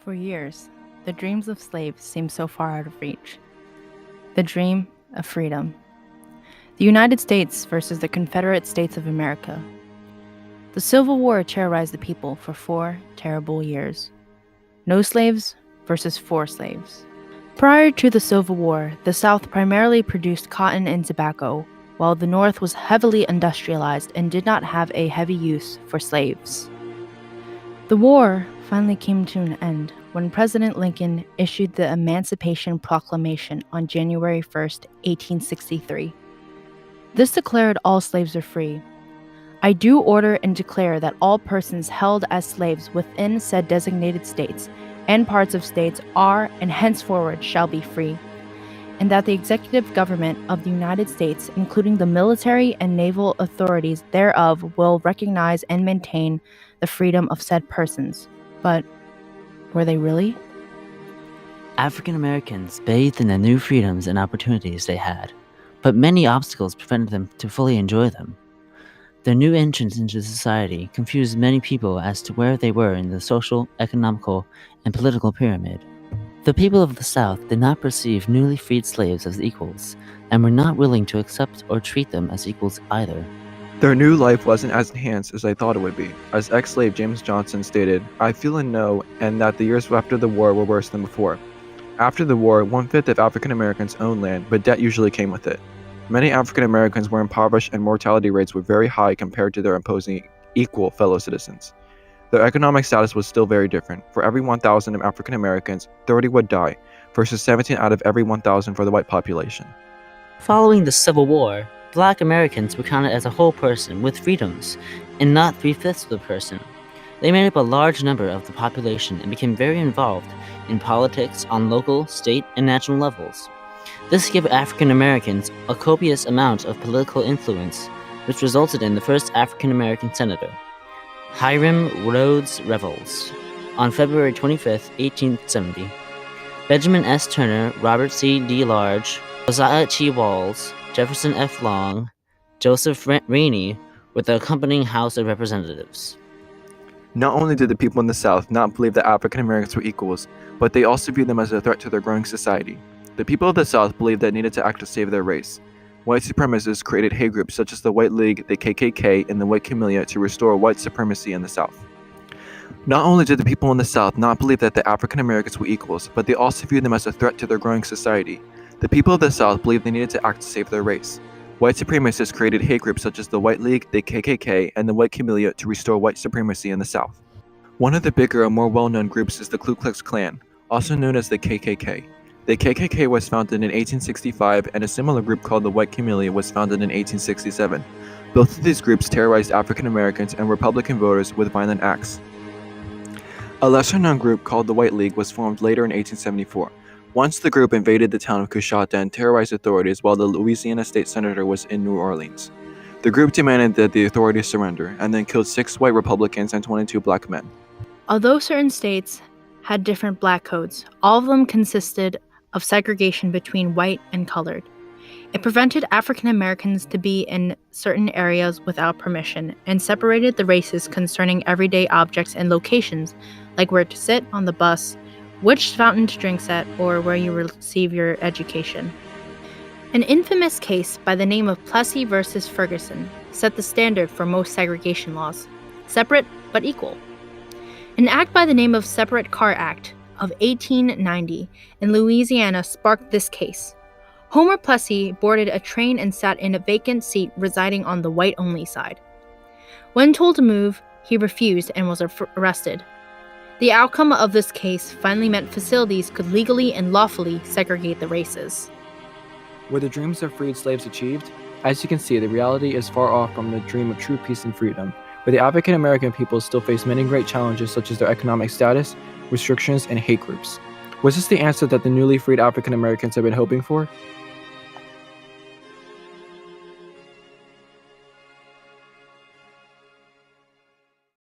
For years, the dreams of slaves seemed so far out of reach. The dream of freedom. The United States versus the Confederate States of America. The Civil War terrorized the people for 4 terrible years. No slaves versus 4 slaves. Prior to the Civil War, the South primarily produced cotton and tobacco, while the North was heavily industrialized and did not have a heavy use for slaves. The war finally came to an end when President Lincoln issued the Emancipation Proclamation on January 1, 1863. This declared all slaves are free. I do order and declare that all persons held as slaves within said designated states and parts of states are and henceforward shall be free, and that the executive government of the United States, including the military and naval authorities thereof, will recognize and maintain the freedom of said persons. But were they really? African Americans bathed in the new freedoms and opportunities they had, but many obstacles prevented them to fully enjoy them. Their new entrance into society confused many people as to where they were in the social, economical, and political pyramid. The people of the South did not perceive newly freed slaves as equals, and were not willing to accept or treat them as equals either. Their new life wasn't as enhanced as I thought it would be. As ex-slave James Johnson stated, I feel and know, and that the years after the war were worse than before. After the war, 1/5 of African Americans owned land, but debt usually came with it. Many African Americans were impoverished and mortality rates were very high compared to their imposing equal fellow citizens. Their economic status was still very different. For every 1,000 African Americans, 30 would die, versus 17 out of every 1,000 for the white population. Following the Civil War, Black Americans were counted as a whole person with freedoms, and not 3/5 of the person. They made up a large number of the population and became very involved in politics on local, state, and national levels. This gave African Americans a copious amount of political influence, which resulted in the first African American senator, Hiram Rhodes Revels, on February 25, 1870. Benjamin S. Turner, Robert C. D. Large, Josiah T. Walls, Jefferson F. Long, Joseph Rainey were the accompanying House of Representatives. Not only did the people in the South not believe that African Americans were equals, but they also viewed them as a threat to their growing society. The people of the South believed they needed to act to save their race. White supremacists created hate groups such as the White League, the KKK, and the White Camellia to restore white supremacy in the South. Not only did the people in the South not believe that the African Americans were equals, but they also viewed them as a threat to their growing society. The people of the South believed they needed to act to save their race. White supremacists created hate groups such as the White League, the KKK, and the White Camellia to restore white supremacy in the South. One of the bigger and more well-known groups is the Ku Klux Klan, also known as the KKK. The KKK was founded in 1865, and a similar group called the White Camellia was founded in 1867. Both of these groups terrorized African Americans and Republican voters with violent acts. A lesser-known group called the White League was formed later in 1874. Once the group invaded the town of Coushatta and terrorized authorities while the Louisiana state senator was in New Orleans. The group demanded that the authorities surrender, and then killed 6 white Republicans and 22 black men. Although certain states had different black codes, all of them consisted of segregation between white and colored. It prevented African Americans to be in certain areas without permission and separated the races concerning everyday objects and locations, like where to sit on the bus, which fountain to drink at, or where you receive your education. An infamous case by the name of Plessy versus Ferguson set the standard for most segregation laws, separate but equal. An act by the name of Separate Car Act of 1890 in Louisiana sparked this case. Homer Plessy boarded a train and sat in a vacant seat residing on the white-only side. When told to move, he refused and was arrested. The outcome of this case finally meant facilities could legally and lawfully segregate the races. Were the dreams of freed slaves achieved? As you can see, the reality is far off from the dream of true peace and freedom, where the African American people still face many great challenges such as their economic status, restrictions, and hate groups. Was this the answer that the newly freed African Americans had been hoping for?